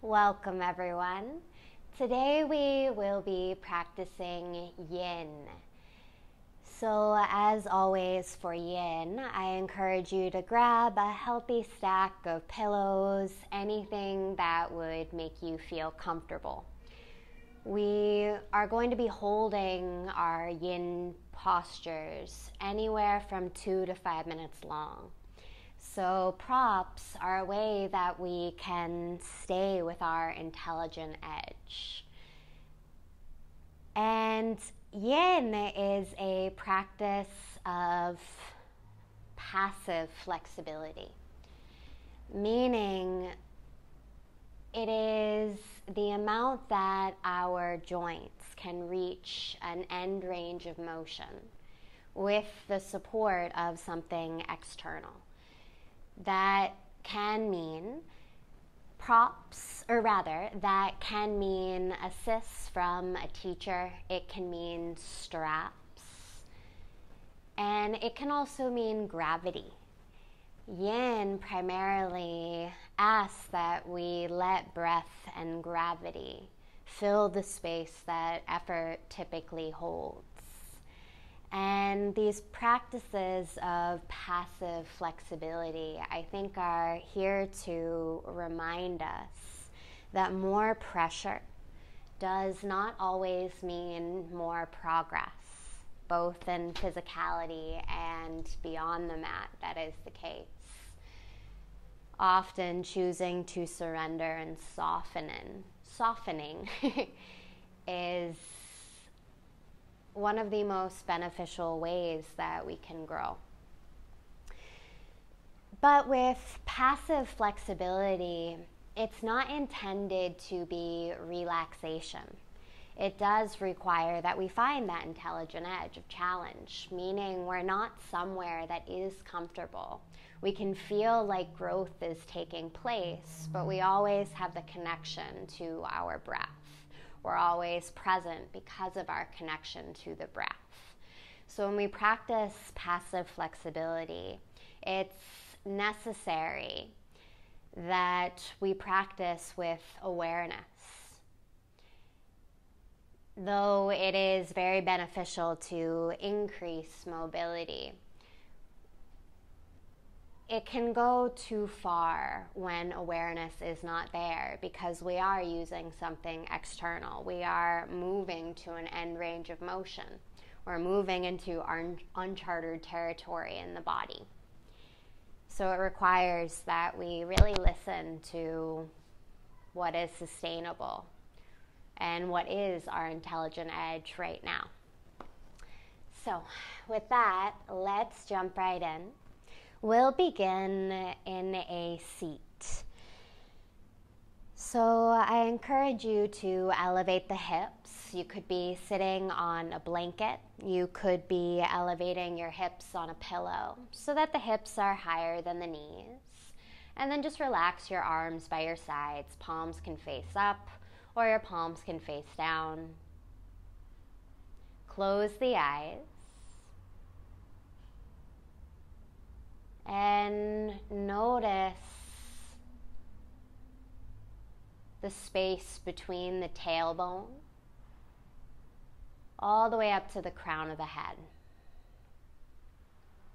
Welcome everyone. Today we will be practicing yin. So as always for yin, I encourage you to grab a healthy stack of pillows, anything that would make you feel comfortable. We are going to be holding our yin postures anywhere from 2 to 5 minutes long. So props are a way that we can stay with our intelligent edge. And yin is a practice of passive flexibility, meaning it is the amount that our joints can reach an end range of motion with the support of something external. That can mean props, or rather, that can mean assists from a teacher. It can mean straps. And it can also mean gravity. Yin primarily asks that we let breath and gravity fill the space that effort typically holds. And these practices of passive flexibility, I think, are here to remind us that more pressure does not always mean more progress, both in physicality and beyond the mat. That is the case. Often choosing to surrender and softening is one of the most beneficial ways that we can grow. But with passive flexibility, it's not intended to be relaxation. It does require that we find that intelligent edge of challenge, meaning we're not somewhere that is comfortable. We can feel like growth is taking place, but we always have the connection to our breath. We're always present because of our connection to the breath. So when we practice passive flexibility, it's necessary that we practice with awareness. Though it is very beneficial to increase mobility, it can go too far when awareness is not there because we are using something external. We are moving to an end range of motion. We're moving into uncharted territory in the body. So it requires that we really listen to what is sustainable and what is our intelligent edge right now. So with that, let's jump right in. We'll begin in a seat. So I encourage you to elevate the hips. You could be sitting on a blanket. You could be elevating your hips on a pillow so that the hips are higher than the knees. And then just relax your arms by your sides. Palms can face up or your palms can face down. Close the eyes. And notice the space between the tailbone all the way up to the crown of the head.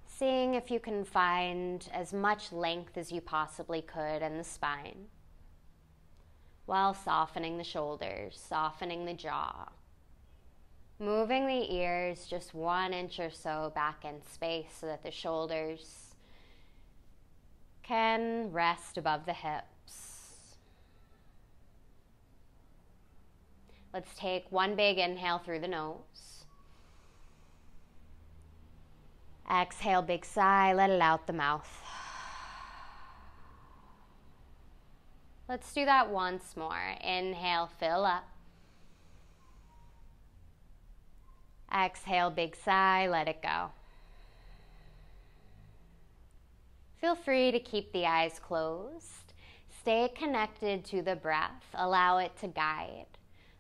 Seeing if you can find as much length as you possibly could in the spine while softening the shoulders, softening the jaw, moving the ears just 1 inch or so back in space so that the shoulders can rest above the hips. Let's take one big inhale through the nose. Exhale, big sigh, let it out the mouth. Let's do that once more. Inhale, fill up. Exhale, big sigh, let it go. Feel free to keep the eyes closed. Stay connected to the breath. Allow it to guide.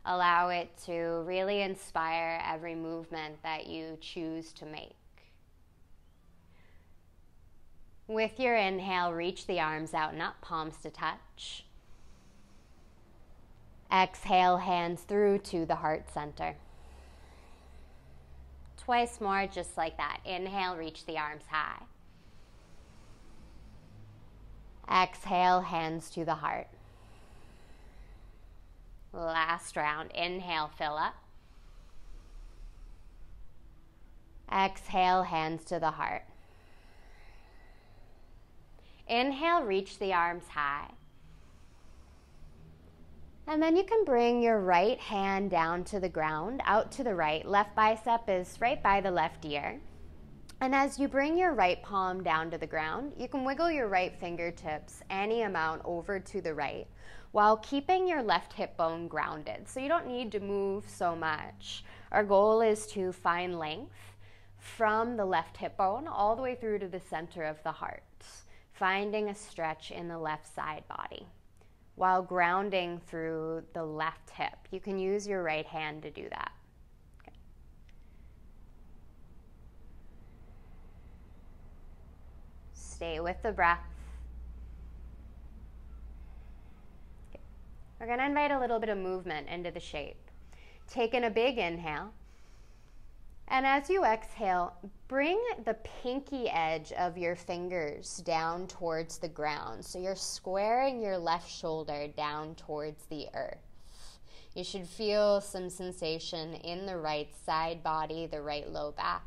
Allow it to really inspire every movement that you choose to make. With your inhale, reach the arms out and up, palms to touch. Exhale, hands through to the heart center. Twice more, just like that. Inhale, reach the arms high. Exhale, hands to the heart. Last round. Inhale, fill up. Exhale, hands to the heart. Inhale, reach the arms high. And then you can bring your right hand down to the ground, out to the right. Left bicep is right by the left ear. And as you bring your right palm down to the ground, you can wiggle your right fingertips any amount over to the right while keeping your left hip bone grounded. So you don't need to move so much. Our goal is to find length from the left hip bone all the way through to the center of the heart, finding a stretch in the left side body while grounding through the left hip. You can use your right hand to do that. Okay. Stay with the breath. Okay. We're going to invite a little bit of movement into the shape. Take in a big inhale. And as you exhale, bring the pinky edge of your fingers down towards the ground. So you're squaring your left shoulder down towards the earth. You should feel some sensation in the right side body, the right low back.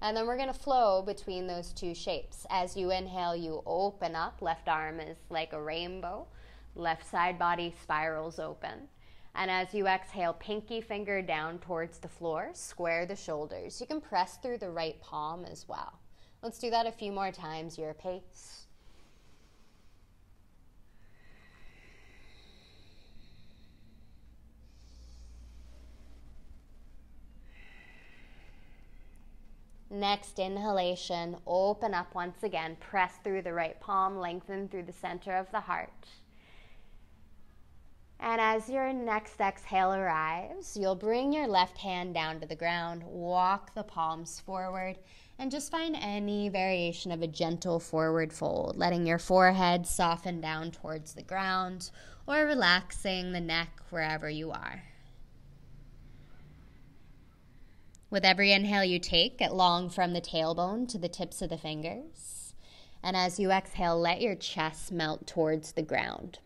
And then we're going to flow between those two shapes. As you inhale, you open up. Left arm is like a rainbow. Left side body spirals open. And as you exhale, pinky finger down towards the floor, square the shoulders. You can press through the right palm as well. Let's do that a few more times, your pace. Next inhalation, open up once again, press through the right palm, lengthen through the center of the heart. And as your next exhale arrives, you'll bring your left hand down to the ground, walk the palms forward, and just find any variation of a gentle forward fold, letting your forehead soften down towards the ground or relaxing the neck wherever you are. With every inhale you take, get long from the tailbone to the tips of the fingers. And as you exhale, let your chest melt towards the ground.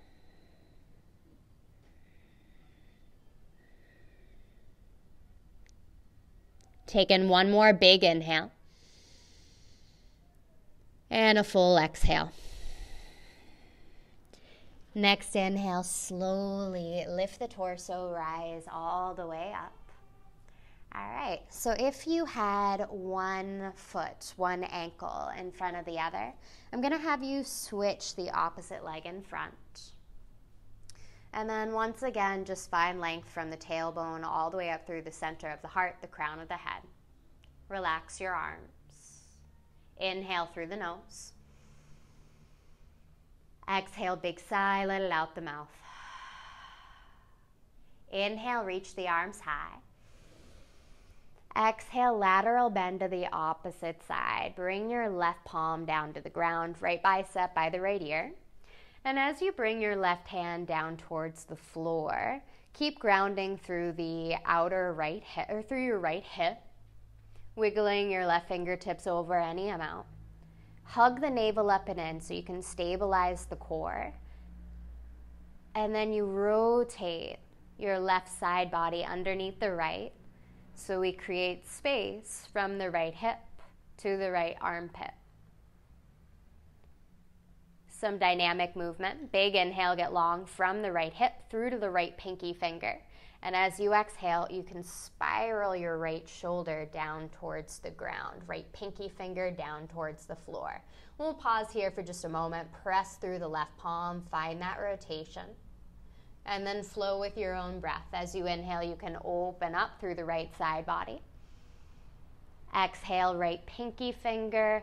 Take in one more big inhale. And a full exhale. Next inhale, slowly lift the torso, rise all the way up. All right, so if you had one foot, one ankle in front of the other, I'm going to have you switch the opposite leg in front. And then once again, just find length from the tailbone all the way up through the center of the heart, the crown of the head. Relax your arms. Inhale through the nose. Exhale, big sigh, let it out the mouth. Inhale, reach the arms high. Exhale, lateral bend to the opposite side. Bring your left palm down to the ground, right bicep by the right ear. And as you bring your left hand down towards the floor, keep grounding through the outer right hip, or through your right hip, wiggling your left fingertips over any amount. Hug the navel up and in so you can stabilize the core. And then you rotate your left side body underneath the right, so we create space from the right hip to the right armpit. Some dynamic movement. Big inhale, get long from the right hip through to the right pinky finger. And as you exhale, you can spiral your right shoulder down towards the ground. Right pinky finger down towards the floor. We'll pause here for just a moment. Press through the left palm. Find that rotation. And then flow with your own breath. As you inhale, you can open up through the right side body. Exhale, right pinky finger.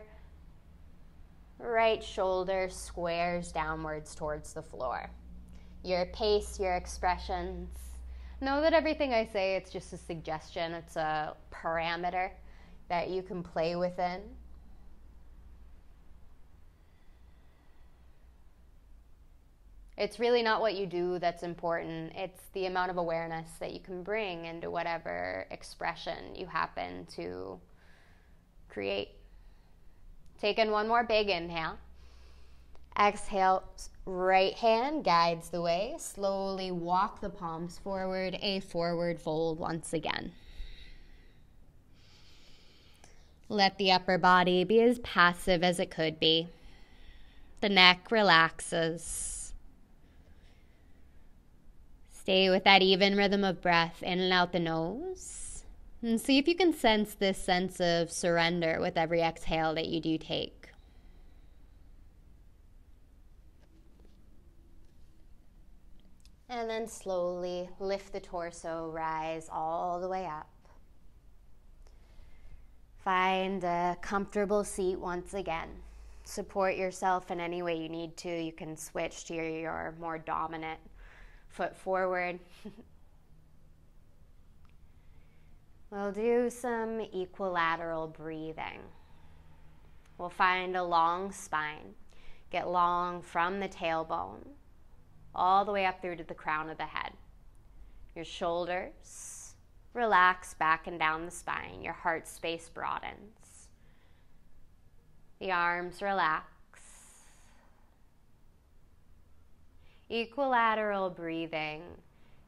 Right shoulder squares downwards towards the floor. Your pace, your expressions. Know that everything I say, it's just a suggestion. It's a parameter that you can play within. It's really not what you do that's important. It's the amount of awareness that you can bring into whatever expression you happen to create. Take in one more big inhale. Exhale, right hand guides the way. Slowly walk the palms forward, a forward fold once again. Let the upper body be as passive as it could be. The neck relaxes. Stay with that even rhythm of breath in and out the nose. And see if you can sense this sense of surrender with every exhale that you do take. And then slowly lift the torso, rise all the way up. Find a comfortable seat once again. Support yourself in any way you need to. You can switch to your more dominant foot forward. We'll do some equilateral breathing. We'll find a long spine. Get long from the tailbone all the way up through to the crown of the head. Your shoulders relax back and down the spine. Your heart space broadens. The arms relax. Equilateral breathing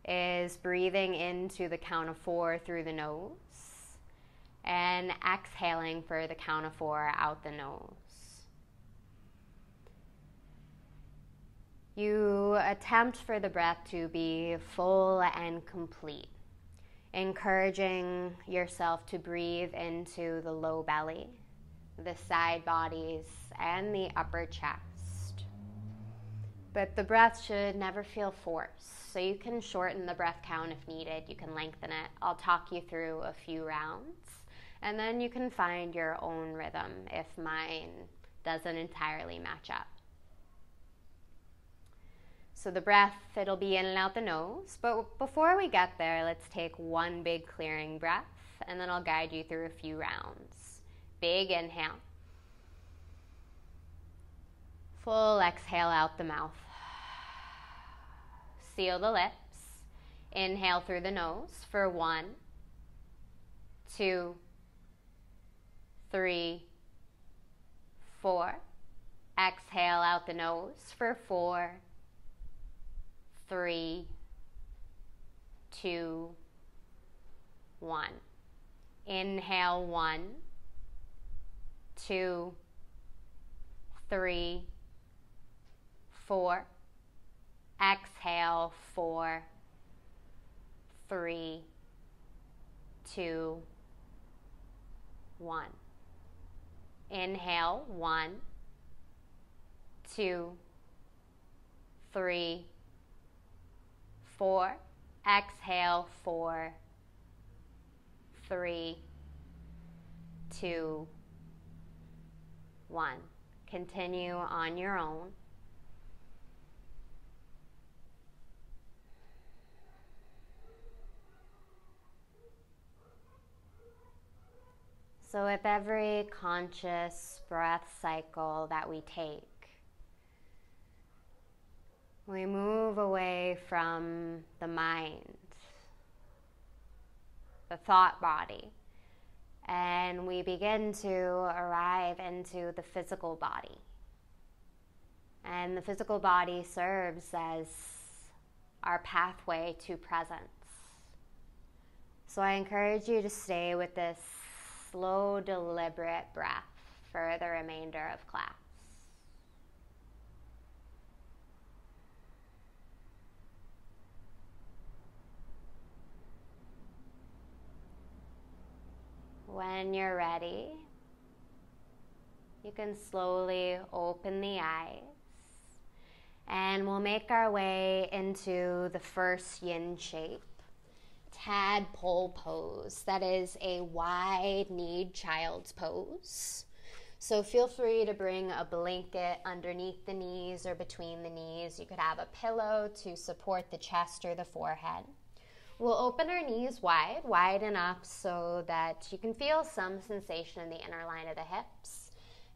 is breathing into the count of 4 through the nose and exhaling for the count of 4 out the nose. You attempt for the breath to be full and complete, encouraging yourself to breathe into the low belly, the side bodies, and the upper chest. But the breath should never feel forced, so you can shorten the breath count if needed. You can lengthen it. I'll talk you through a few rounds, and then you can find your own rhythm if mine doesn't entirely match up. So the breath, it'll be in and out the nose. But before we get there, let's take one big clearing breath, and then I'll guide you through a few rounds. Big inhale. Full exhale out the mouth. Seal the lips. Inhale through the nose for 1, 2, 3, 4. Exhale out the nose for 4, 3, 2, 1. Inhale 1, 2, 3, 4. Exhale 4, 3, 2, 1. Inhale 1, 2, 3, 4. Exhale 4, 3, 2, 1. Continue on your own. So with every conscious breath cycle that we take, we move away from the mind, the thought body, and we begin to arrive into the physical body. And the physical body serves as our pathway to presence. So I encourage you to stay with this slow, deliberate breath for the remainder of class. When you're ready, you can slowly open the eyes, and we'll make our way into the first yin shape, tadpole pose. That is a wide-kneed child's pose. So feel free to bring a blanket underneath the knees or between the knees. You could have a pillow to support the chest or the forehead. We'll open our knees wide enough so that you can feel some sensation in the inner line of the hips.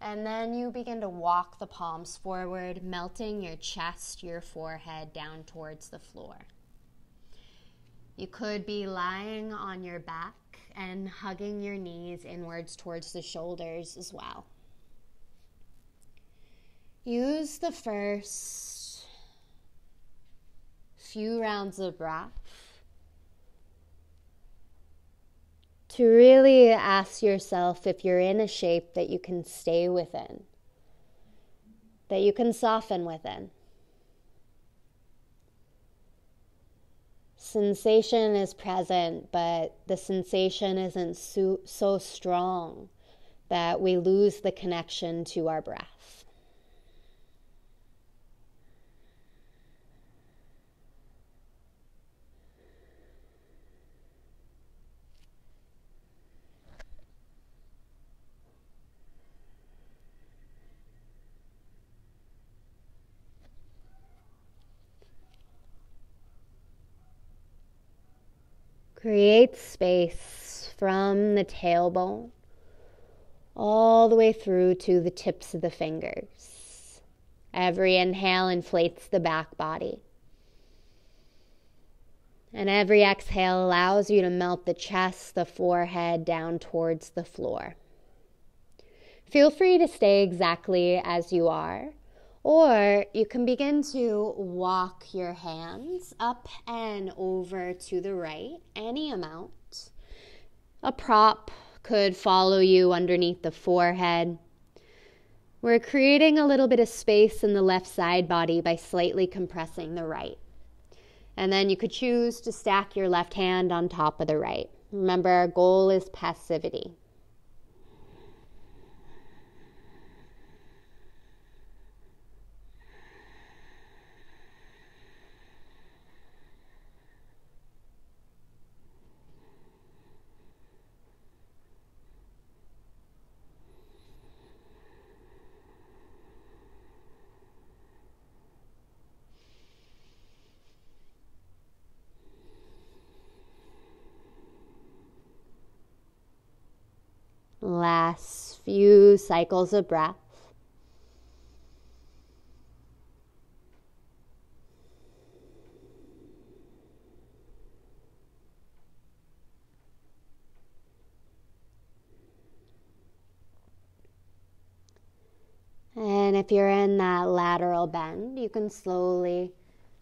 And then you begin to walk the palms forward, melting your chest, your forehead down towards the floor. You could be lying on your back and hugging your knees inwards towards the shoulders as well. Use the first few rounds of breath to really ask yourself if you're in a shape that you can stay within, that you can soften within. Sensation is present, but the sensation isn't so strong that we lose the connection to our breath. Create space from the tailbone all the way through to the tips of the fingers. Every inhale inflates the back body. And every exhale allows you to melt the chest, the forehead down towards the floor. Feel free to stay exactly as you are, or you can begin to walk your hands up and over to the right, any amount. A prop could follow you underneath the forehead. We're creating a little bit of space in the left side body by slightly compressing the right. And then you could choose to stack your left hand on top of the right. Remember, our goal is passivity. Last few cycles of breath. And if you're in that lateral bend, you can slowly,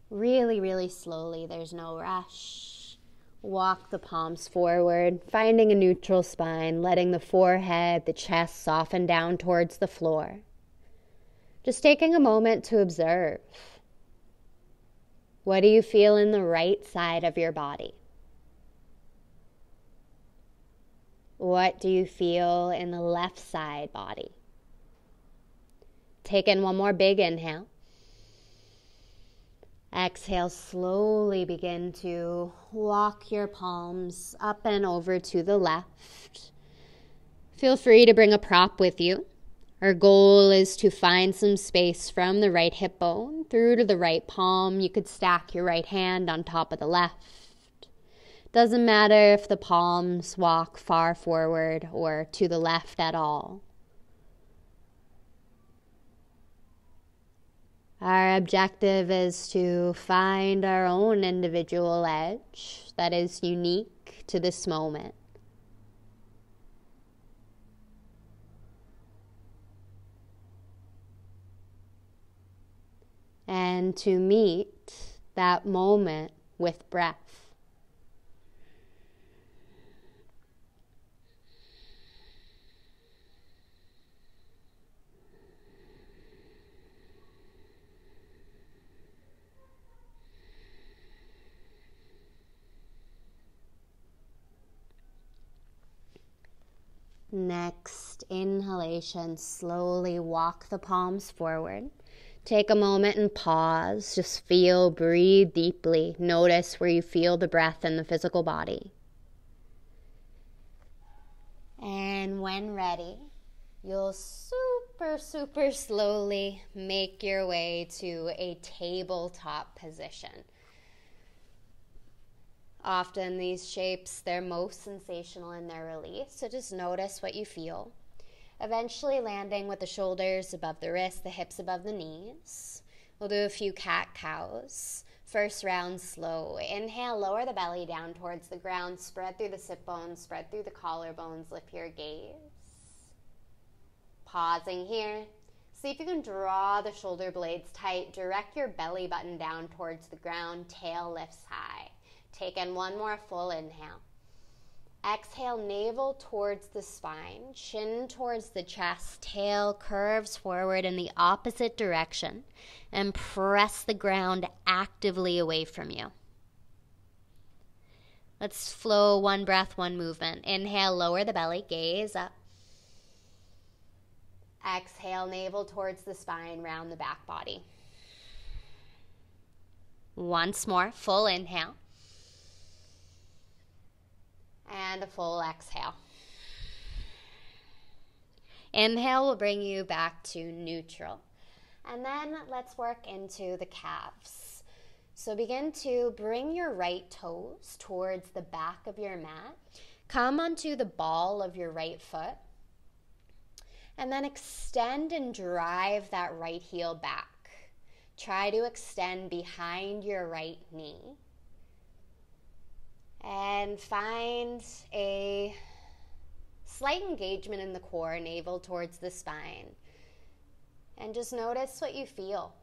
really slowly, there's no rush, walk the palms forward, finding a neutral spine, letting the forehead, the chest soften down towards the floor. Just taking a moment to observe. What do you feel in the right side of your body? What do you feel in the left side body? Take in one more big inhale. Exhale, slowly begin to walk your palms up and over to the left. Feel free to bring a prop with you. Our goal is to find some space from the right hip bone through to the right palm. You could stack your right hand on top of the left. Doesn't matter if the palms walk far forward or to the left at all. Our objective is to find our own individual edge that is unique to this moment. And to meet that moment with breath. Next inhalation, slowly walk the palms forward. Take a moment and pause. Just feel, breathe deeply. Notice where you feel the breath in the physical body. And when ready, you'll super slowly make your way to a tabletop position. Often these shapes, they're most sensational in their release, so just notice what you feel. Eventually landing with the shoulders above the wrists, the hips above the knees. We'll do a few cat-cows. First round slow. Inhale, lower the belly down towards the ground. Spread through the sit bones, spread through the collarbones. Lift your gaze. Pausing here. See if you can draw the shoulder blades tight. Direct your belly button down towards the ground. Tail lifts high. Take in one more full inhale. Exhale, navel towards the spine, chin towards the chest, tail curves forward in the opposite direction, and press the ground actively away from you. Let's flow one breath, one movement. Inhale, lower the belly, gaze up. Exhale, navel towards the spine, round the back body. Once more, full inhale. And a full exhale. Inhale will bring you back to neutral. And then let's work into the calves. So begin to bring your right toes towards the back of your mat. Come onto the ball of your right foot. And then extend and drive that right heel back. Try to extend behind your right knee. And find a slight engagement in the core, navel towards the spine. And just notice what you feel.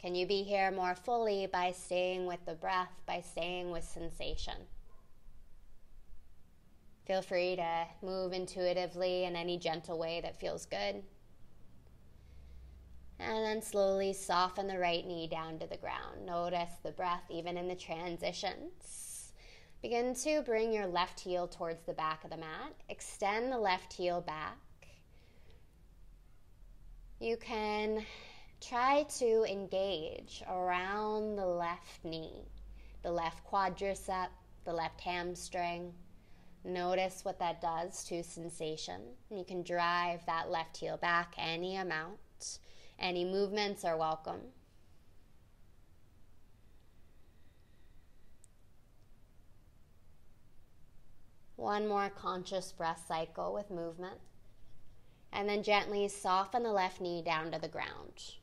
Can you be here more fully by staying with the breath, by staying with sensation? Feel free to move intuitively in any gentle way that feels good. And then slowly soften the right knee down to the ground. Notice the breath even in the transitions. Begin to bring your left heel towards the back of the mat. Extend the left heel back. You can try to engage around the left knee, the left quadricep, the left hamstring. Notice what that does to sensation. You can drive that left heel back any amount. Any movements are welcome. One more conscious breath cycle with movement. And then gently soften the left knee down to the ground.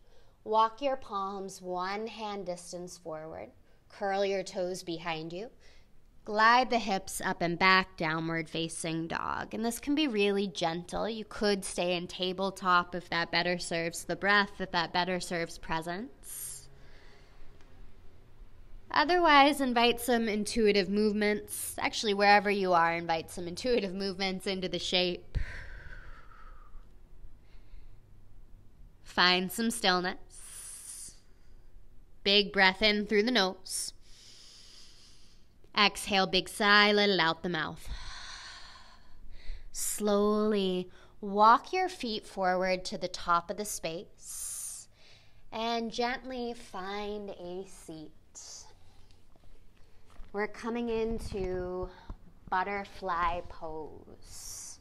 Walk your palms one hand distance forward. Curl your toes behind you. Glide the hips up and back, downward facing dog. And this can be really gentle. You could stay in tabletop if that better serves the breath, if that better serves presence. Otherwise, invite some intuitive movements. Actually, wherever you are, invite some intuitive movements into the shape. Find some stillness. Big breath in through the nose. Exhale, big sigh, let it out the mouth. Slowly walk your feet forward to the top of the space and gently find a seat. We're coming into butterfly pose.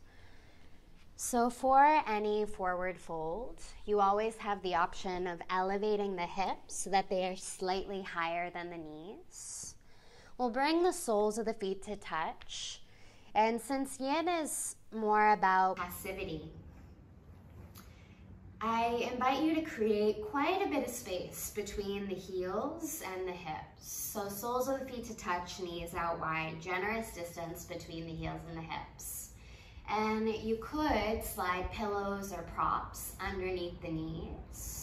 So for any forward fold, you always have the option of elevating the hips so that they are slightly higher than the knees. We'll bring the soles of the feet to touch. And since yin is more about passivity, I invite you to create quite a bit of space between the heels and the hips. So soles of the feet to touch, knees out wide, generous distance between the heels and the hips. And you could slide pillows or props underneath the knees.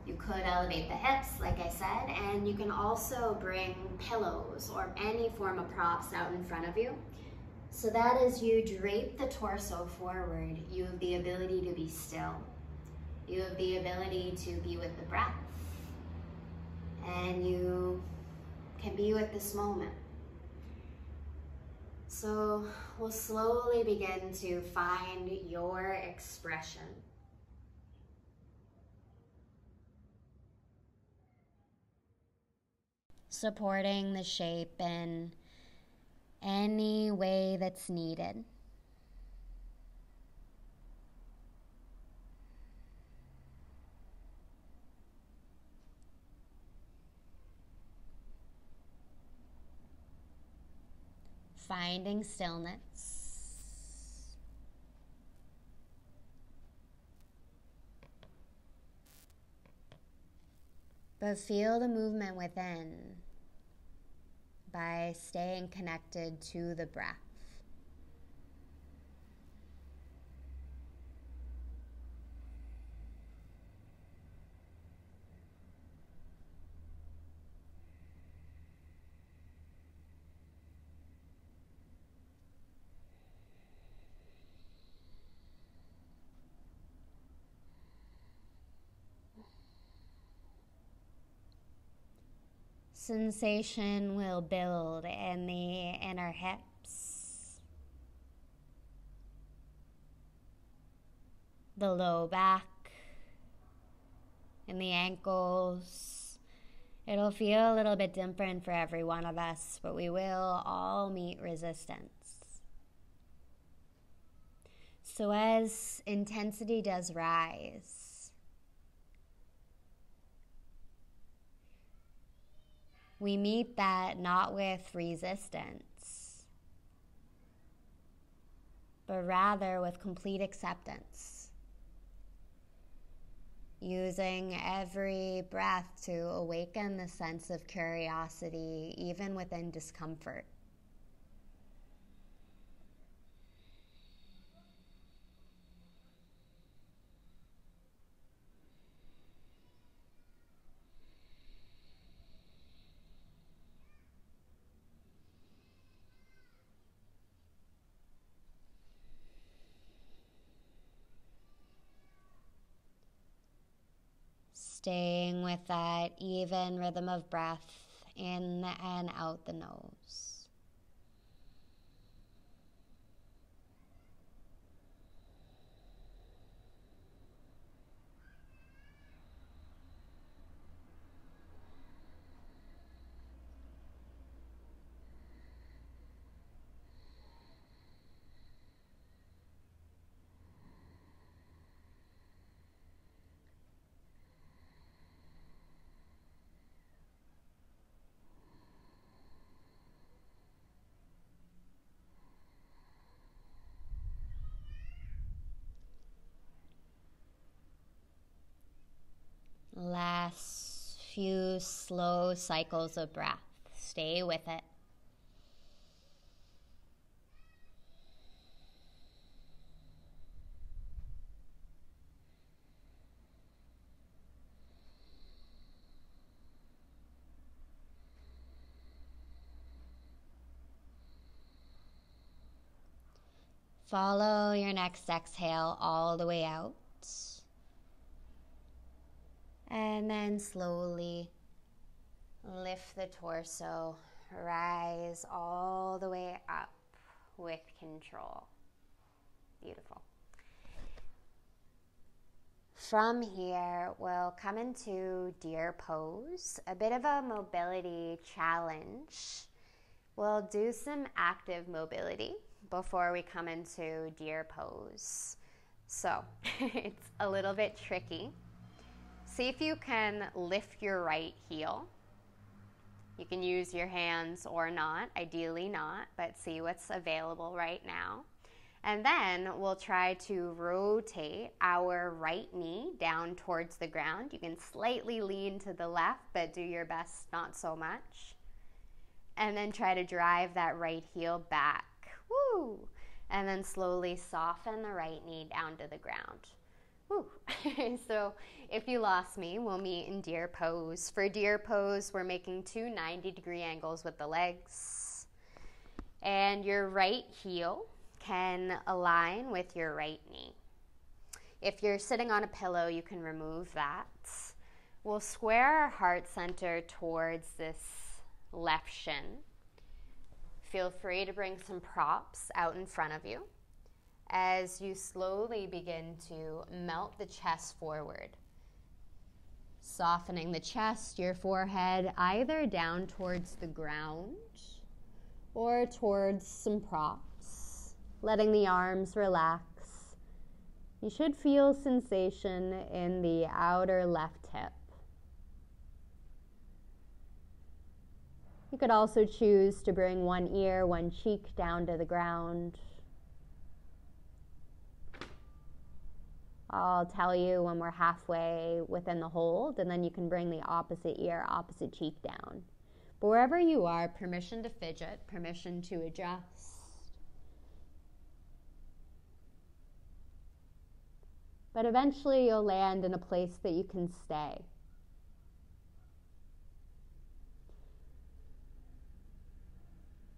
You could elevate the hips, like I said, and you can also bring pillows or any form of props out in front of you. So that as you drape the torso forward, you have the ability to be still. You have the ability to be with the breath. And you can be with this moment. So we'll slowly begin to find your expression. Supporting the shape in any way that's needed. finding stillness. But feel the movement within by staying connected to the breath. Sensation will build in the inner hips, the low back, and the ankles. It'll feel a little bit different for every one of us, but we will all meet resistance. So as intensity does rise, we meet that not with resistance, but rather with complete acceptance, using every breath to awaken the sense of curiosity, even within discomfort. Staying with that even rhythm of breath in and out the nose. Last few slow cycles of breath. Stay with it. Follow your next exhale all the way out. And then slowly lift the torso, rise all the way up with control. Beautiful. From here, we'll come into deer pose, a bit of a mobility challenge. We'll do some active mobility before we come into deer pose. So it's a little bit tricky. See if you can lift your right heel. You can use your hands or not, ideally not, but see what's available right now. And then we'll try to rotate our right knee down towards the ground. You can slightly lean to the left, but do your best not so much. And then try to drive that right heel back. Woo! And then slowly soften the right knee down to the ground. Woo. So if you lost me, we'll meet in deer pose. For deer pose, we're making two 90-degree angles with the legs. And your right heel can align with your right knee. If you're sitting on a pillow, you can remove that. We'll square our heart center towards this left shin. Feel free to bring some props out in front of you as you slowly begin to melt the chest forward. Softening the chest, your forehead, either down towards the ground or towards some props. Letting the arms relax. You should feel sensation in the outer left hip. You could also choose to bring one ear, one cheek down to the ground. I'll tell you when we're halfway within the hold, and then you can bring the opposite ear, opposite cheek down. But wherever you are, permission to fidget, permission to adjust. But eventually you'll land in a place that you can stay.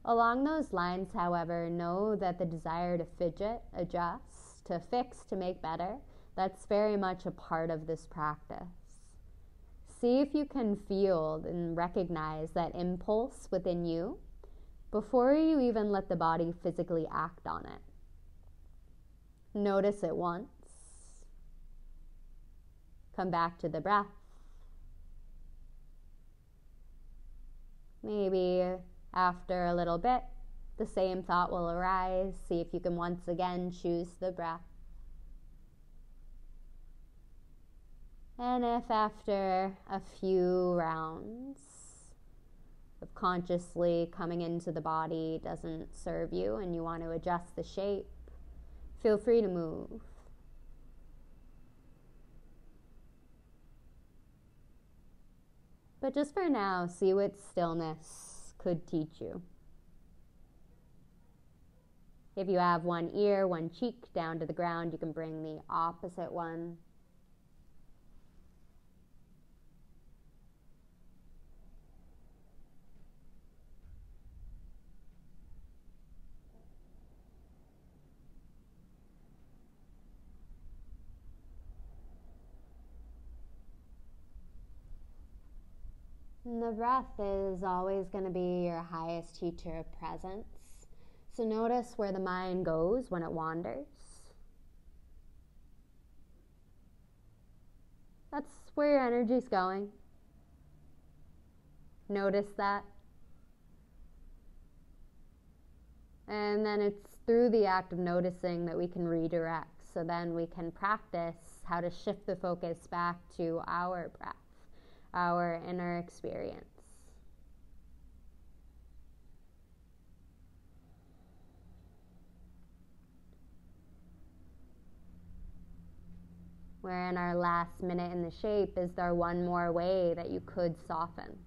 Along those lines, however, know that the desire to fidget, adjust, to fix, to make better, that's very much a part of this practice. See if you can feel and recognize that impulse within you before you even let the body physically act on it. Notice it once. Come back to the breath. Maybe after a little bit, the same thought will arise. See if you can once again choose the breath. And if after a few rounds of consciously coming into the body doesn't serve you and you want to adjust the shape, feel free to move. But just for now, see what stillness could teach you. If you have one ear, one cheek down to the ground, you can bring the opposite one. And the breath is always going to be your highest teacher of presence. So notice where the mind goes when it wanders. That's where your energy's going. Notice that. And then it's through the act of noticing that we can redirect. So then we can practice how to shift the focus back to our breath, our inner experience. We're in our last minute in the shape. Is there one more way that you could soften?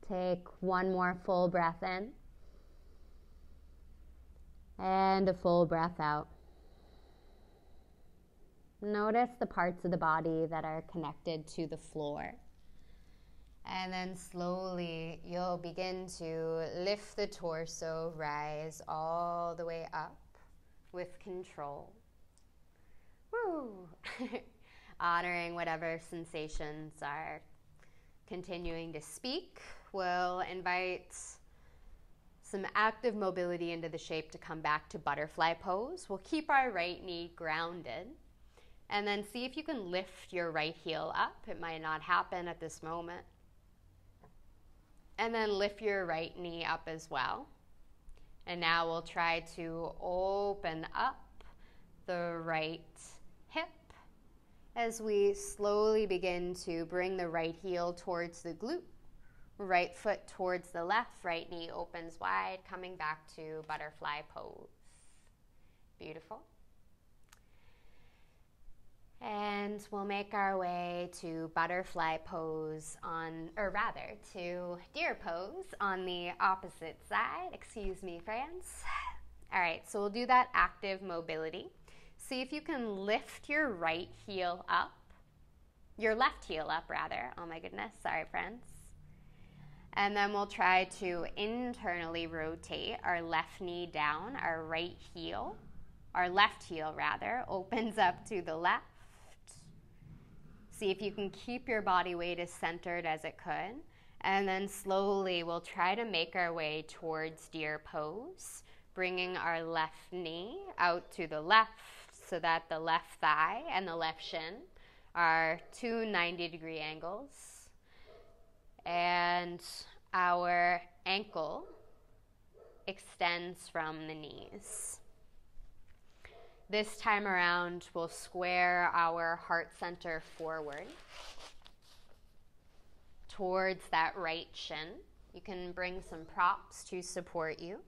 Take one more full breath in and a full breath out. Notice the parts of the body that are connected to the floor. And then slowly you'll begin to lift the torso, rise all the way up with control. Woo! Honoring whatever sensations are continuing to speak. We'll invite some active mobility into the shape to come back to butterfly pose. We'll keep our right knee grounded and then see if you can lift your right heel up. It might not happen at this moment. And then lift your right knee up as well. And now we'll try to open up the right hip as we slowly begin to bring the right heel towards the glute. Right foot towards the left, right knee opens wide, coming back to butterfly pose. Beautiful. And we'll make our way to butterfly pose to deer pose on the opposite side. Excuse me, friends. All right, so we'll do that active mobility. See if you can lift your right heel up. Your left heel up, rather. Oh my goodness, sorry, friends. And then we'll try to internally rotate our left knee down, our left heel, opens up to the left. See if you can keep your body weight as centered as it could. And then slowly we'll try to make our way towards deer pose, bringing our left knee out to the left so that the left thigh and the left shin are 2 90-degree angles. And our ankle extends from the knees. This time around, we'll square our heart center forward towards that right shin. You can bring some props to support you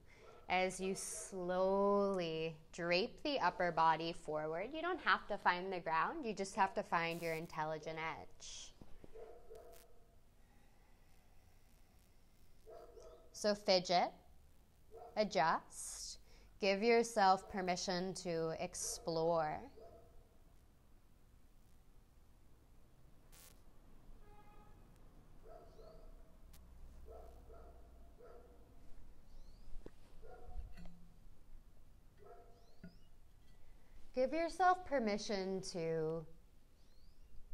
as you slowly drape the upper body forward. You don't have to find the ground, you just have to find your intelligent edge. So fidget, adjust, give yourself permission to explore. Give yourself permission to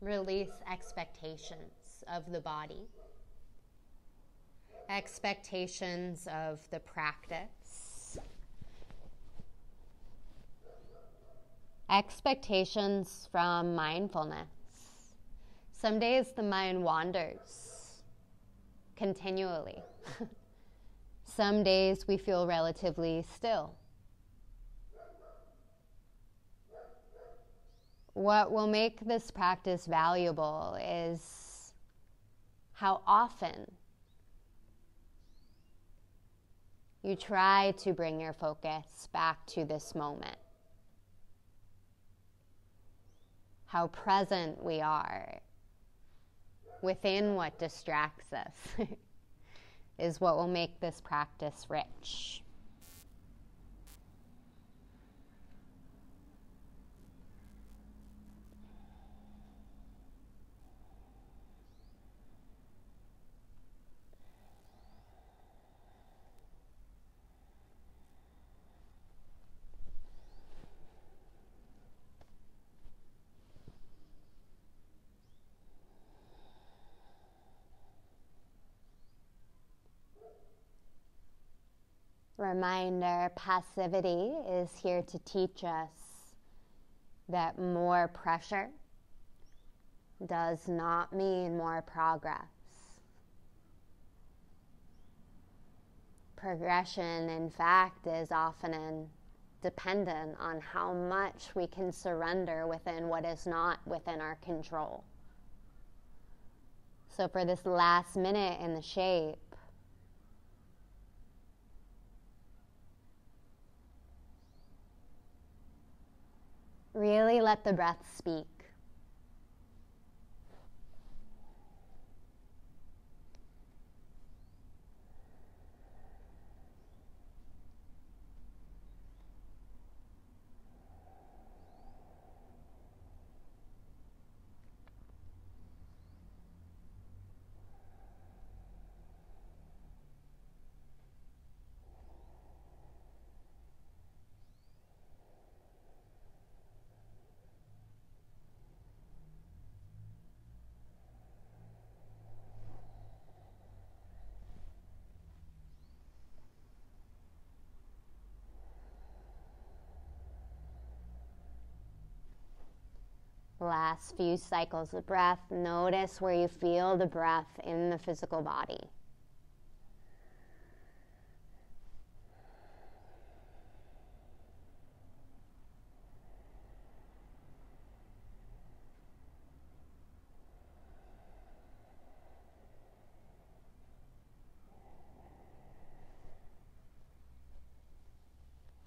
release expectations of the body, expectations of the practice, expectations from mindfulness. Some days the mind wanders continually. Some days we feel relatively still. What will make this practice valuable is how often you try to bring your focus back to this moment. How present we are within what distracts us is what will make this practice rich. Reminder, passivity is here to teach us that more pressure does not mean more progress. Progression, in fact, is often dependent on how much we can surrender within what is not within our control. So for this last minute in the shape, really let the breath speak. Last few cycles of breath, notice where you feel the breath in the physical body.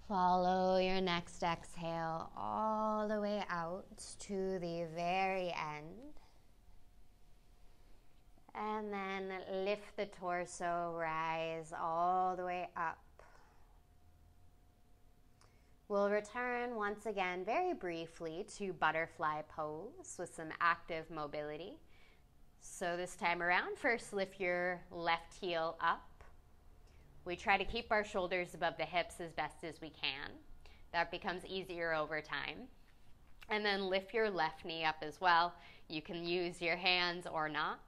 Follow your next exhale all the way out to the very end. And then lift the torso, rise all the way up. We'll return once again very briefly to butterfly pose with some active mobility. So this time around, first lift your left heel up. We try to keep our shoulders above the hips as best as we can. That becomes easier over time. And then lift your left knee up as well. You can use your hands or not.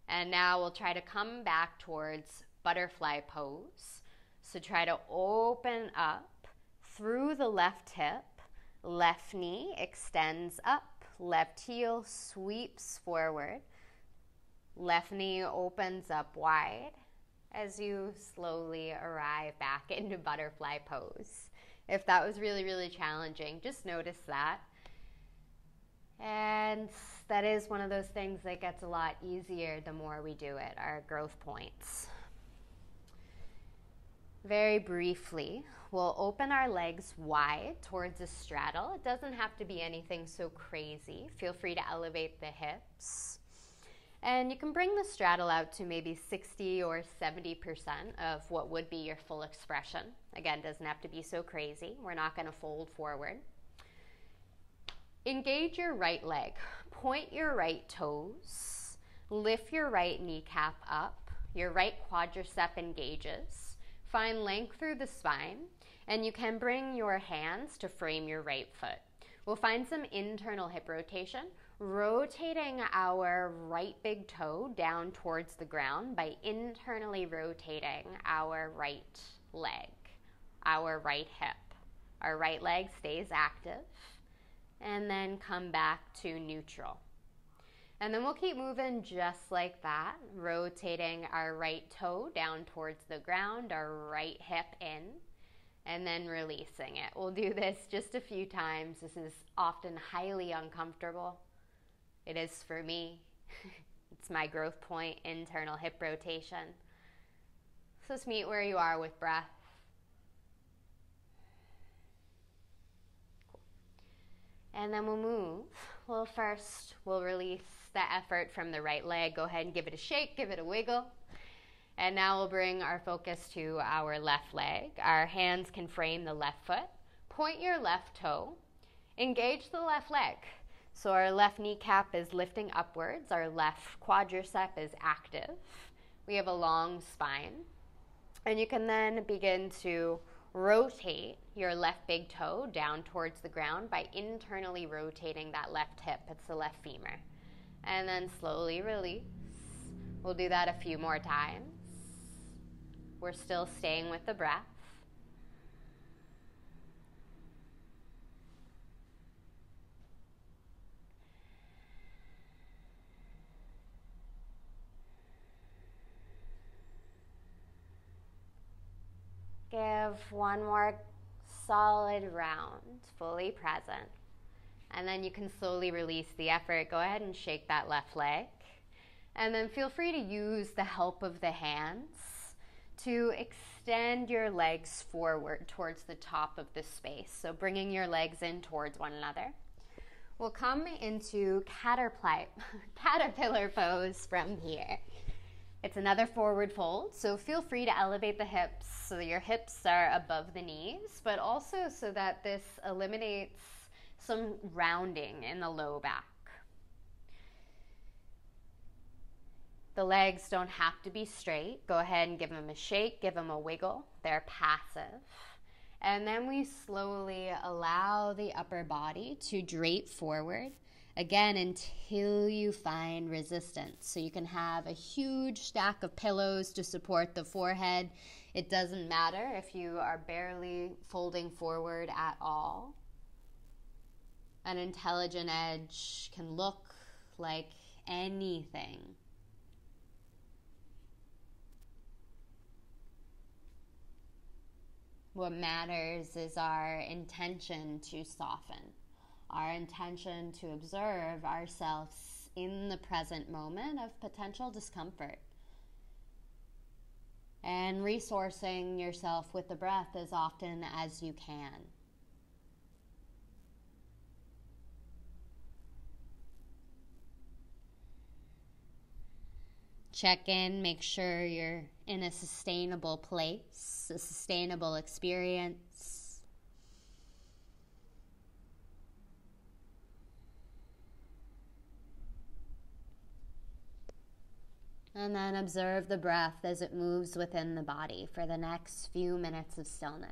And now we'll try to come back towards butterfly pose. So try to open up through the left hip. Left knee extends up. Left heel sweeps forward. Left knee opens up wide as you slowly arrive back into butterfly pose. If that was really, really challenging, just notice that. And that is one of those things that gets a lot easier the more we do it, our growth points. Very briefly, we'll open our legs wide towards a straddle. It doesn't have to be anything so crazy. Feel free to elevate the hips. And you can bring the straddle out to maybe 60 or 70% of what would be your full expression. Again, doesn't have to be so crazy. We're not going to fold forward. Engage your right leg. Point your right toes. Lift your right kneecap up. Your right quadricep engages. Find length through the spine. And you can bring your hands to frame your right foot. We'll find some internal hip rotation, rotating our right big toe down towards the ground by internally rotating our right leg, our right hip. Our right leg stays active. And then come back to neutral. And then we'll keep moving just like that, rotating our right toe down towards the ground, our right hip in, and then releasing it. We'll do this just a few times. This is often highly uncomfortable. It is for me. It's my growth point, internal hip rotation. So just meet where you are with breath. And then we'll move. We'll release the effort from the right leg. Go ahead and give it a shake, give it a wiggle. And now we'll bring our focus to our left leg. Our hands can frame the left foot. Point your left toe. Engage the left leg. So our left kneecap is lifting upwards. Our left quadricep is active. We have a long spine. And you can then begin to rotate your left big toe down towards the ground by internally rotating that left hip. It's the left femur. And then slowly release. We'll do that a few more times. We're still staying with the breath. Give one more solid round, fully present. And then you can slowly release the effort. Go ahead and shake that left leg. And then feel free to use the help of the hands to extend your legs forward towards the top of the space. So bringing your legs in towards one another. We'll come into caterpillar pose from here. It's another forward fold, so feel free to elevate the hips so that your hips are above the knees, but also so that this eliminates some rounding in the low back. The legs don't have to be straight. Go ahead and give them a shake, give them a wiggle. They're passive. And then we slowly allow the upper body to drape forward. Again, until you find resistance. So you can have a huge stack of pillows to support the forehead. It doesn't matter if you are barely folding forward at all. An intelligent edge can look like anything. What matters is our intention to soften, our intention to observe ourselves in the present moment of potential discomfort. And resourcing yourself with the breath as often as you can. Check in, make sure you're in a sustainable place, a sustainable experience. And then observe the breath as it moves within the body for the next few minutes of stillness.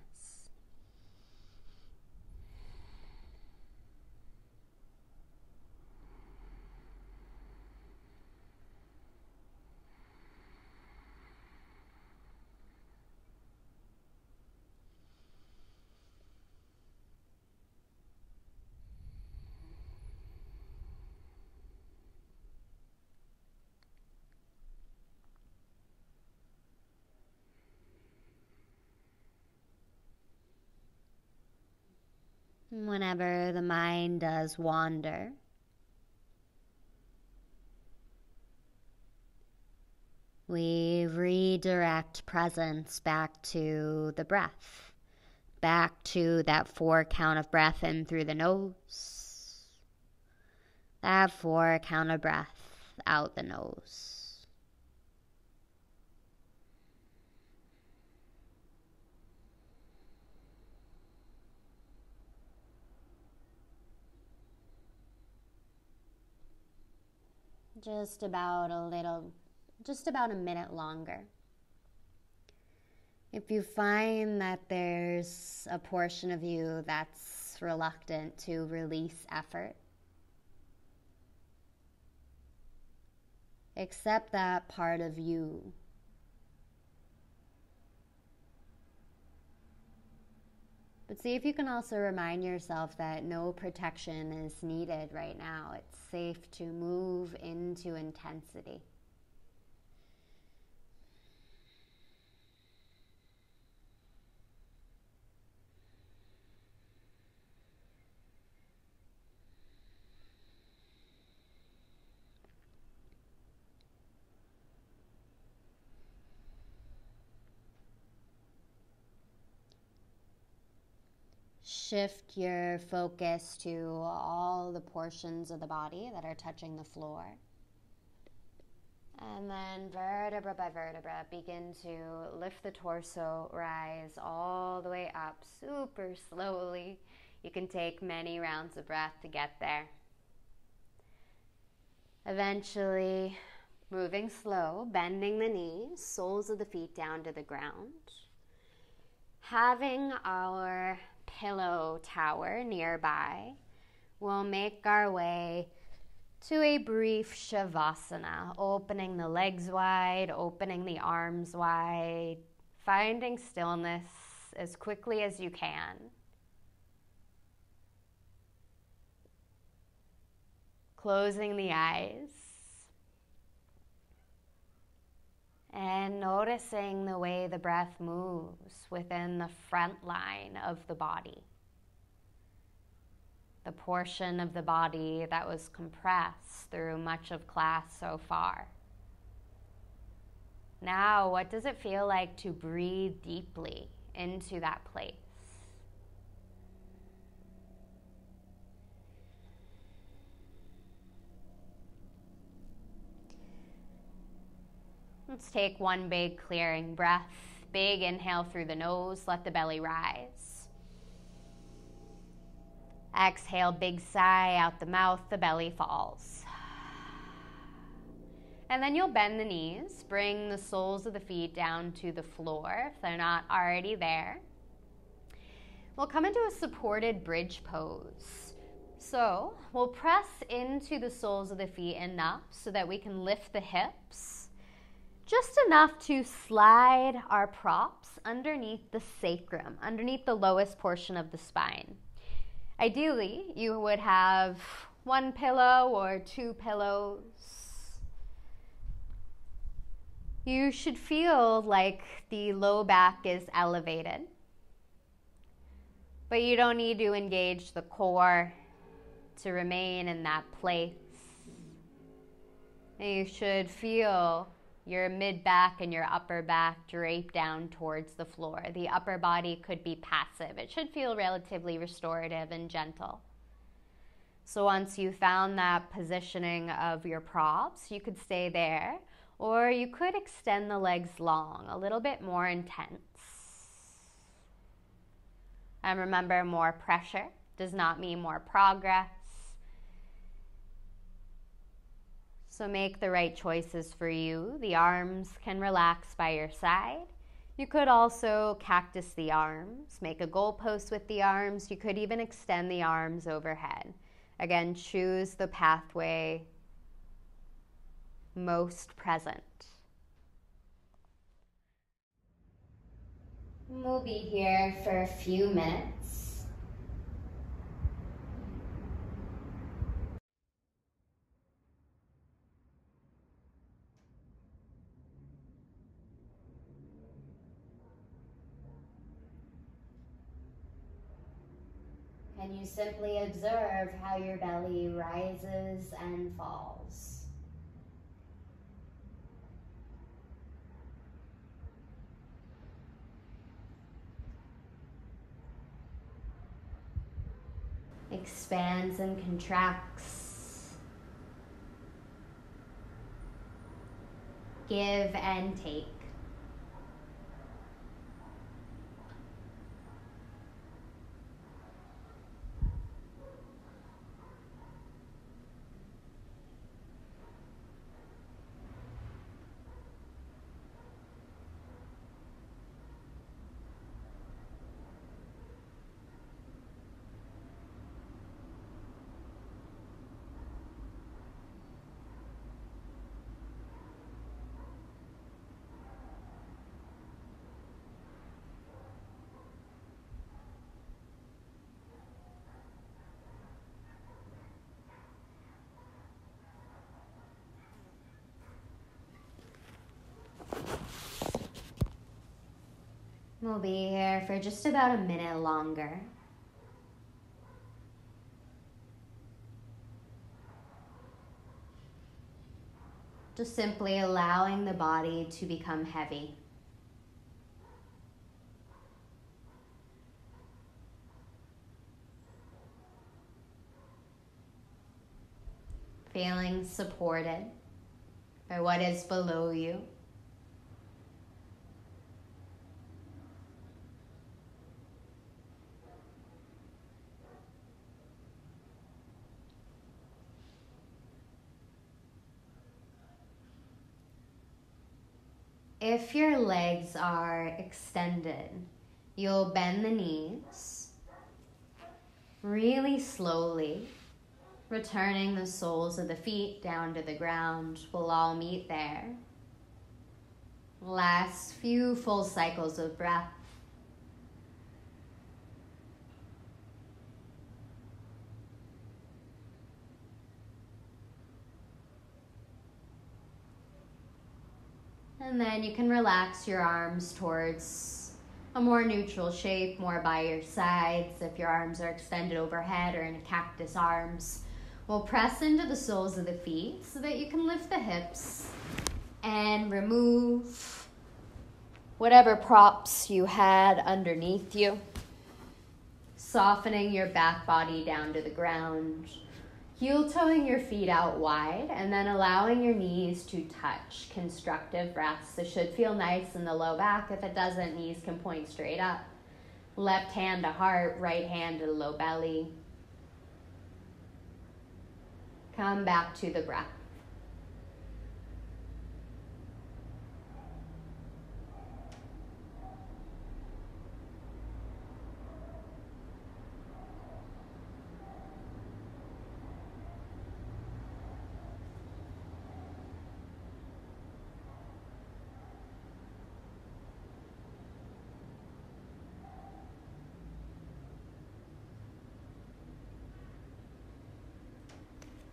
Whenever the mind does wander, we redirect presence back to the breath, back to that 4 count of breath in through the nose, that 4 count of breath out the nose. Just about a minute longer. If you find that there's a portion of you that's reluctant to release effort, accept that part of you. But see if you can also remind yourself that no protection is needed right now. It's safe to move into intensity. Shift your focus to all the portions of the body that are touching the floor. And then vertebra by vertebra, begin to lift the torso, rise all the way up super slowly. You can take many rounds of breath to get there. Eventually, moving slow, bending the knees, soles of the feet down to the ground. Having our pillow tower nearby, we'll make our way to a brief Shavasana, opening the legs wide, opening the arms wide, finding stillness as quickly as you can. Closing the eyes and noticing the way the breath moves within the front line of the body. The portion of the body that was compressed through much of class so far. Now, what does it feel like to breathe deeply into that place? Let's take one big clearing breath. Big inhale through the nose, let the belly rise. Exhale, big sigh out the mouth, the belly falls. And then you'll bend the knees, bring the soles of the feet down to the floor if they're not already there. We'll come into a supported bridge pose. So we'll press into the soles of the feet enough so that we can lift the hips, just enough to slide our props underneath the sacrum, underneath the lowest portion of the spine. Ideally, you would have 1 pillow or 2 pillows. You should feel like the low back is elevated, but you don't need to engage the core to remain in that place. And you should feel your mid-back and your upper back drape down towards the floor. The upper body could be passive. It should feel relatively restorative and gentle. So once you found that positioning of your props, you could stay there, or you could extend the legs long, a little bit more intense. And remember, more pressure does not mean more progress. So make the right choices for you. The arms can relax by your side. You could also cactus the arms, make a goalpost with the arms. You could even extend the arms overhead. Again, choose the pathway most present. We'll be here for a few minutes. And you simply observe how your belly rises and falls. Expands and contracts. Give and take. We'll be here for just about a minute longer. Just simply allowing the body to become heavy. Feeling supported by what is below you. If your legs are extended, you'll bend the knees really slowly, returning the soles of the feet down to the ground. We'll all meet there. Last few full cycles of breath. And then you can relax your arms towards a more neutral shape, more by your sides. If your arms are extended overhead or in a cactus arms, we'll press into the soles of the feet so that you can lift the hips and remove whatever props you had underneath you. Softening your back body down to the ground. Heel-toeing your feet out wide and then allowing your knees to touch. Constructive breaths. This should feel nice in the low back. If it doesn't, knees can point straight up. Left hand to heart, right hand to the low belly. Come back to the breath.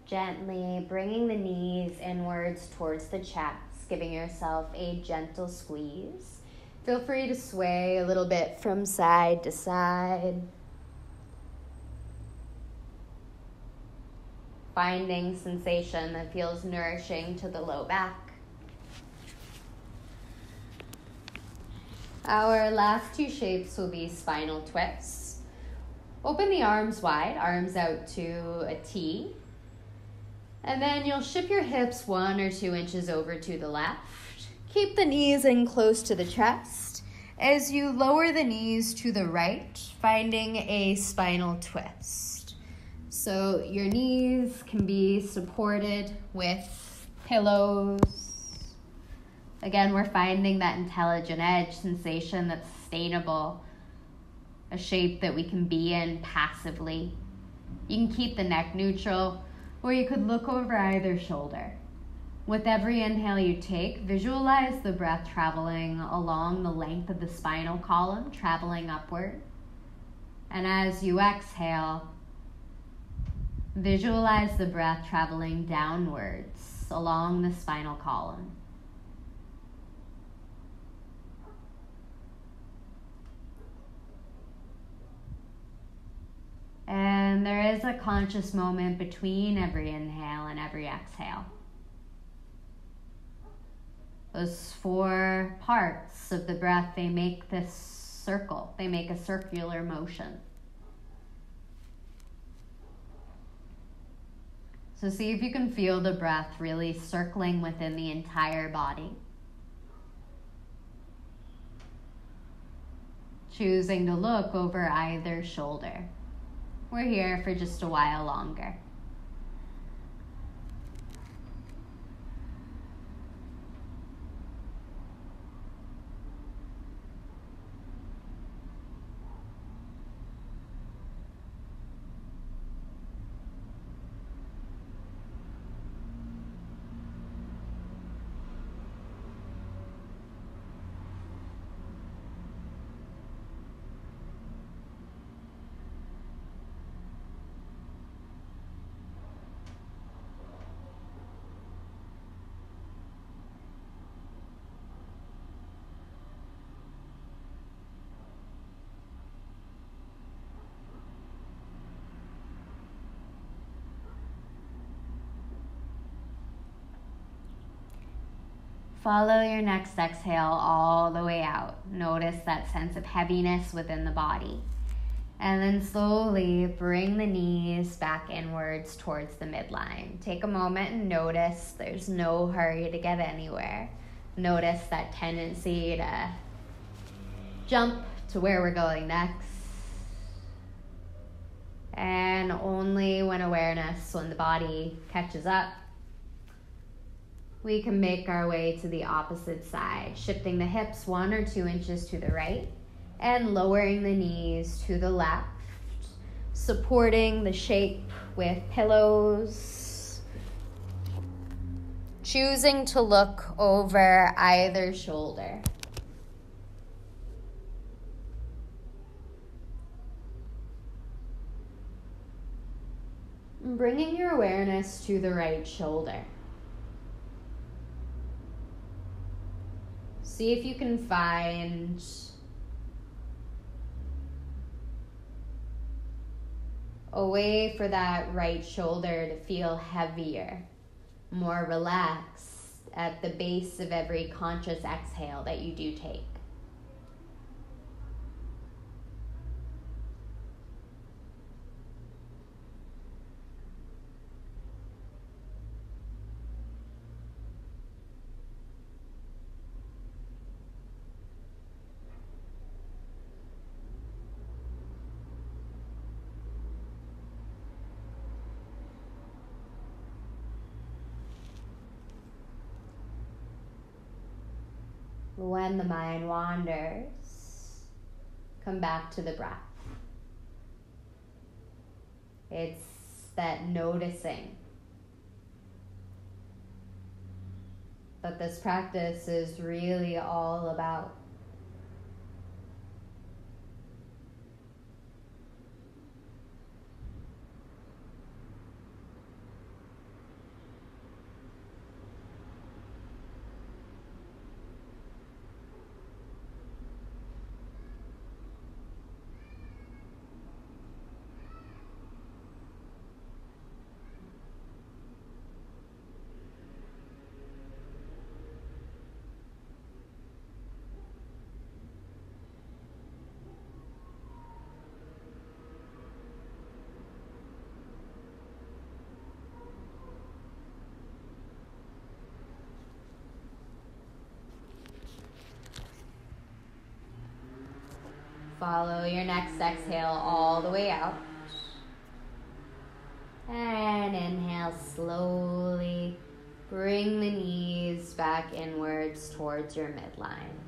Gently bringing the knees inwards towards the chest, giving yourself a gentle squeeze. Feel free to sway a little bit from side to side. Finding sensation that feels nourishing to the low back. Our last two shapes will be spinal twists. Open the arms wide, arms out to a T. And then you'll shift your hips 1 or 2 inches over to the left. Keep the knees in close to the chest as you lower the knees to the right, finding a spinal twist. So your knees can be supported with pillows. Again, we're finding that intelligent edge sensation that's sustainable, a shape that we can be in passively. You can keep the neck neutral, or you could look over either shoulder. With every inhale you take, visualize the breath traveling along the length of the spinal column, traveling upward. And as you exhale, visualize the breath traveling downwards along the spinal column. And there is a conscious moment between every inhale and every exhale. Those 4 parts of the breath, they make this circle. They make a circular motion. So see if you can feel the breath really circling within the entire body. Choosing to look over either shoulder. We're here for just a while longer. Follow your next exhale all the way out. Notice that sense of heaviness within the body. And then slowly bring the knees back inwards towards the midline. Take a moment and notice there's no hurry to get anywhere. Notice that tendency to jump to where we're going next. And only when the body catches up, we can make our way to the opposite side, shifting the hips 1 or 2 inches to the right and lowering the knees to the left, supporting the shape with pillows, choosing to look over either shoulder. Bringing your awareness to the right shoulder. See if you can find a way for that right shoulder to feel heavier, more relaxed at the base of every conscious exhale that you do take. When the mind wanders, come back to the breath. It's that noticing that this practice is really all about. Follow your next exhale all the way out. And inhale slowly. Bring the knees back inwards towards your midline.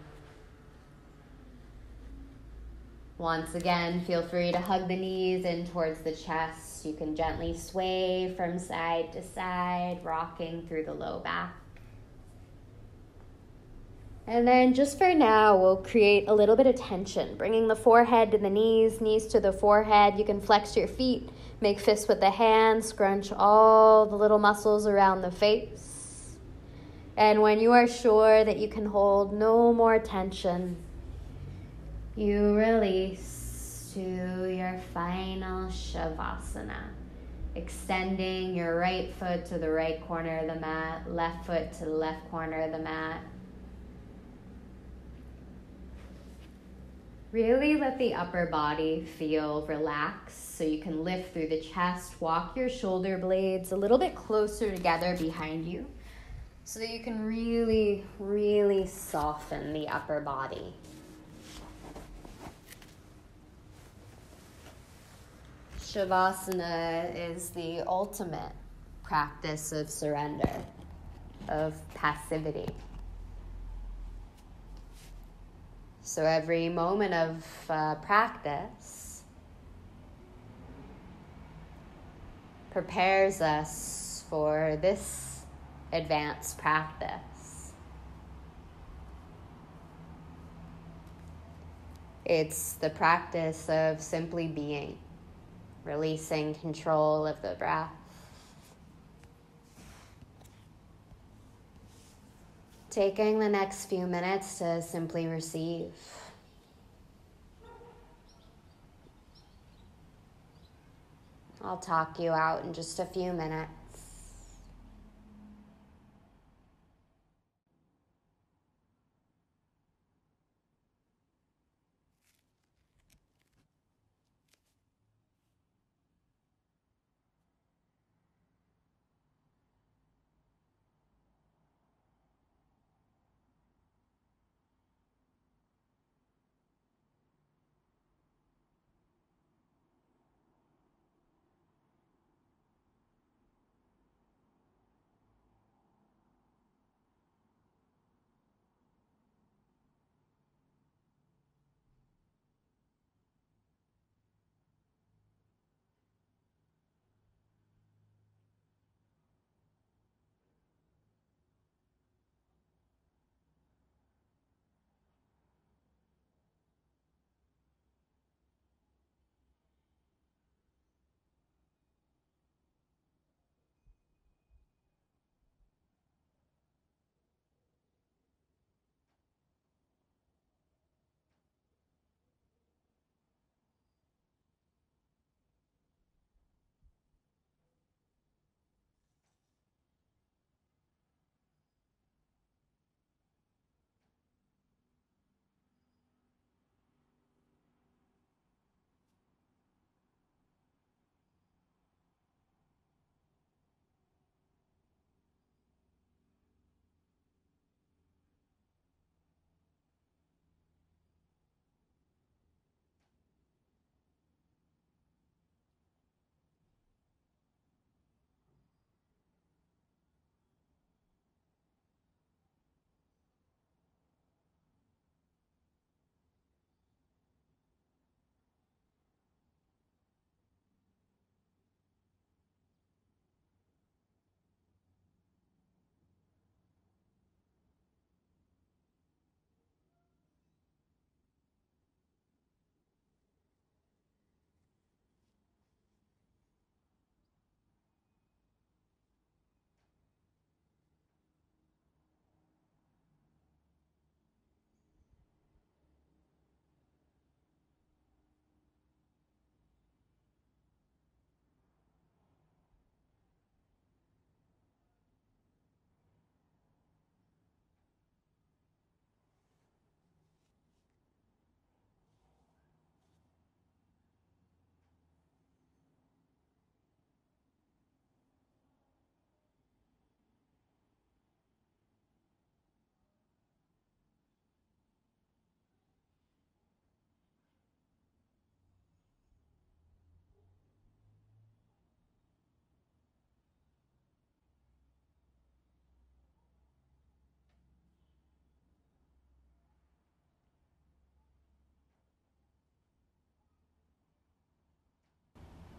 Once again, feel free to hug the knees in towards the chest. You can gently sway from side to side, rocking through the low back. And then just for now, we'll create a little bit of tension, bringing the forehead to the knees, knees to the forehead. You can flex your feet, make fists with the hands, scrunch all the little muscles around the face. And when you are sure that you can hold no more tension, you release to your final Shavasana. Extending your right foot to the right corner of the mat, left foot to the left corner of the mat. Really let the upper body feel relaxed so you can lift through the chest, walk your shoulder blades a little bit closer together behind you so that you can really, really soften the upper body. Shavasana is the ultimate practice of surrender, of passivity. So every moment of practice prepares us for this advanced practice. It's the practice of simply being, releasing control of the breath. Taking the next few minutes to simply receive. I'll talk you out in just a few minutes.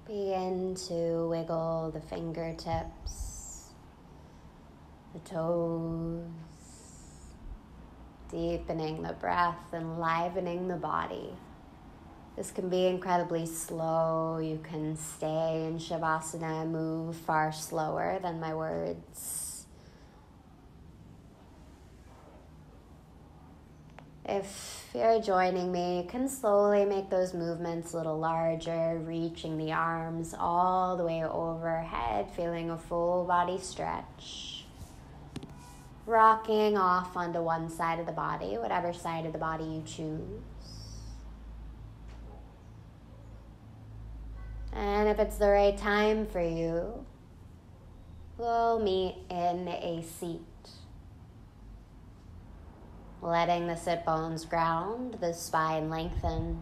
Begin to wiggle the fingertips, the toes, deepening the breath, enlivening the body. This can be incredibly slow. You can stay in Shavasana, move far slower than my words. If you're joining me, you can slowly make those movements a little larger, reaching the arms all the way overhead, feeling a full body stretch. Rocking off onto one side of the body, whatever side of the body you choose. And if it's the right time for you, we'll meet in a seat. Letting the sit bones ground, the spine lengthen.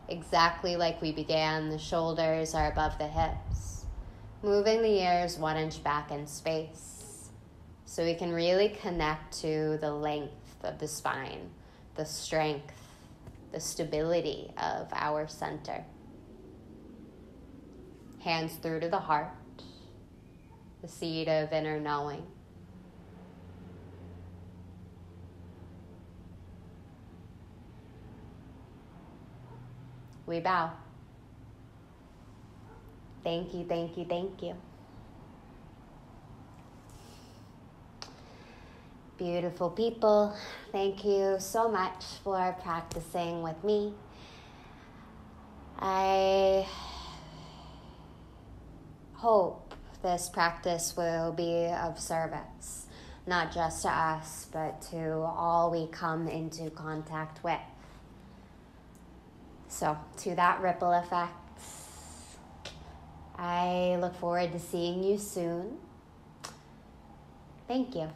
Exactly like we began, the shoulders are above the hips. Moving the ears 1 inch back in space. So we can really connect to the length of the spine, the strength, the stability of our center. Hands through to the heart, the seat of inner knowing. We bow. Thank you, thank you, thank you. Beautiful people, thank you so much for practicing with me. I hope this practice will be of service, not just to us, but to all we come into contact with. So, to that ripple effect, I look forward to seeing you soon. Thank you.